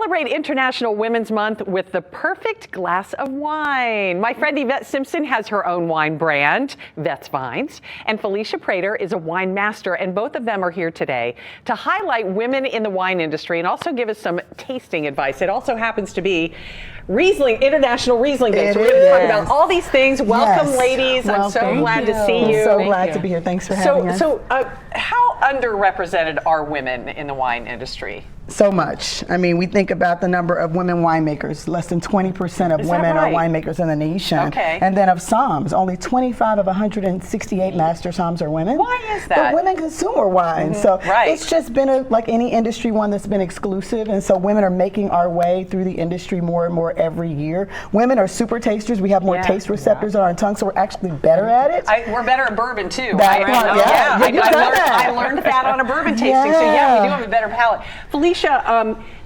celebrate International Women's Month with the perfect glass of wine. My friend Yvette Simpson has her own wine brand, Vet's Vines, and Felicia Prater is a wine master, and both of them are here today to highlight women in the wine industry and also give us some tasting advice. It also happens to be International Riesling Day. So we're going to talk about all these things. Welcome, ladies. Well, I'm so glad to see you. So glad to be here. Thanks for having us. So how underrepresented are women in the wine industry? So much. I mean, we think about the number of women winemakers. Less than 20% of women are winemakers in the nation. Okay. And then of somms, only 25 of 168 master somms are women. Why is that? But women consume more wine. So it's just been, like any industry, one that's been exclusive. And so women are making our way through the industry more and more every year. Women are super tasters. We have more taste receptors on our tongue, so we're actually better at it. We're better at bourbon, too. I learned that on a bourbon tasting. So yeah, we do have a better palate. Felicia,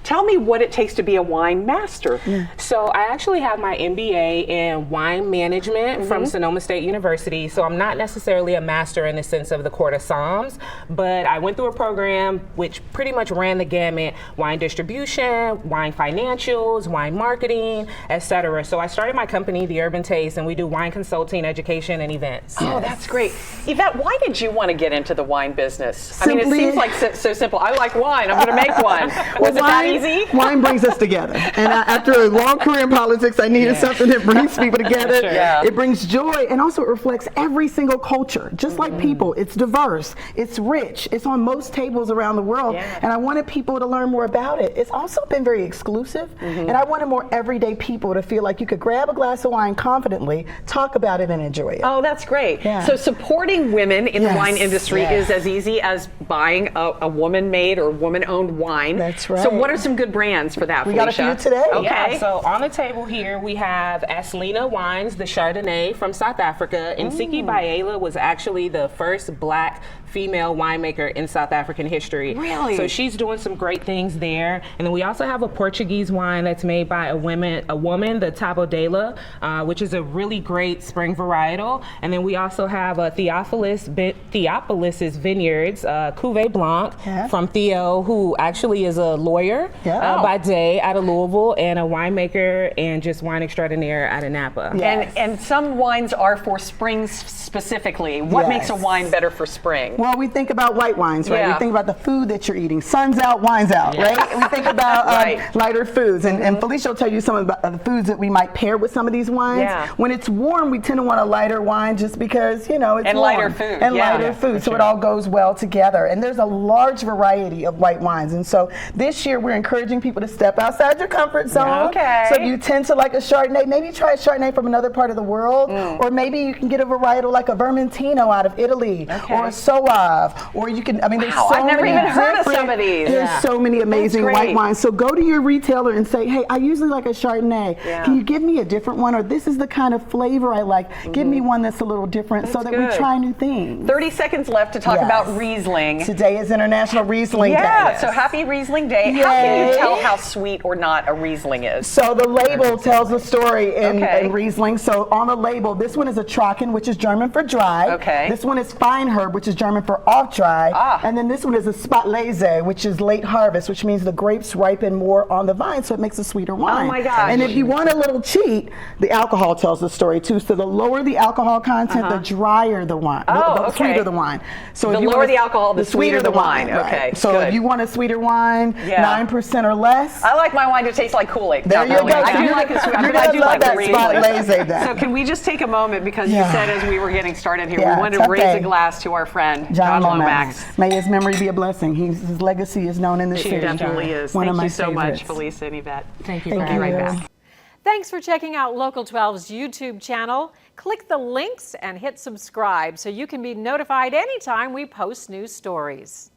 tell me what it takes to be a wine master. So I actually have my MBA in wine management from Sonoma State University. So I'm not necessarily a master in the sense of the Court of Psalms, but I went through a program which pretty much ran the gamut: wine distribution, wine financials, wine marketing, etc. So I started my company, The Urban Taste, and we do wine consulting, education, and events. Oh, that's great. Yvette, why did you want to get into the wine business? I mean, it seems like so simple. I like wine. I'm going to make one. Was it that easy? Wine brings us together. And after a long career in politics, I needed something that brings people together. It brings joy, and also it reflects every single culture. Just like people, it's diverse, it's rich, it's on most tables around the world. And I wanted people to learn more about it. It's also been very exclusive, and I wanted more everyday people to feel like you could grab a glass of wine confidently, talk about it, and enjoy it. Oh, that's great. So supporting women in the wine industry is as easy as buying a woman-made or woman-owned wine. That's right. So what are some good brands for that, Felicia? We got a few today. Okay. Yeah, so on the table here we have Aslina Wines, the Chardonnay from South Africa. Nsiki Bayela was actually the first Black female winemaker in South African history. Really? So she's doing some great things there. And then we also have a Portuguese wine that's made by a woman, the Tabo Dela, which is a really great spring varietal. And then we also have a Theophilus's Vineyards, Cuvée Blanc from Theo, who actually is a lawyer by day out of Louisville, and a winemaker and just wine extraordinaire out of Napa. And some wines are for spring specifically. What makes a wine better for spring? Well, we think about white wines, right? We think about the food that you're eating. Sun's out, wine's out, right? We think about lighter foods. And Felicia will tell you some of the foods that we might pair with some of these wines. When it's warm, we tend to want a lighter wine just because, you know, it's warm. Lighter food. And lighter food, so it all goes well together. And there's a large variety of white wines. And so this year, we're encouraging people to step outside your comfort zone. So if you tend to like a Chardonnay, maybe try a Chardonnay from another part of the world. Or maybe you can get a varietal like a Vermentino out of Italy, or a Sauve, or you can, I mean, there's so I've never many even heard of some of these. There's so many amazing white wines. So go to your retailer and say, hey, I usually like a Chardonnay. Can you give me a different one? Or this is the kind of flavor I like. Give me one that's a little different so that we try new things. 30 seconds left to talk about Riesling. Today is International Riesling Day. So happy Riesling Day. How can you tell how sweet or not a Riesling is? So the label tells the story in Riesling. So on the label, this one is a Trocken, which is German for dry. This one is Feinherb, which is German for off dry. And then this one is a Spätlese, which is late harvest, which means the grapes ripen more on the vine, so it makes a sweeter wine. Oh my gosh. And if you want a little cheat, the alcohol tells the story too. So the lower the alcohol content, the drier the wine, the sweeter the wine. So the lower the alcohol, the sweeter the wine. So if you want a sweeter wine, 9% or less. I like my wine to taste like Kool-Aid. There you go. I do like a sweet. I do like that Spätlese then. So can we just take a moment, because you said as we were getting started here, we wanted to raise a glass to our friend John Lomax. May his memory be a blessing. His legacy is known in the city. She definitely is. Thank you so much, Felicia and Yvette. Thank you. We'll be right back. Thanks for checking out Local 12's YouTube channel. Click the links and hit subscribe so you can be notified anytime we post new stories.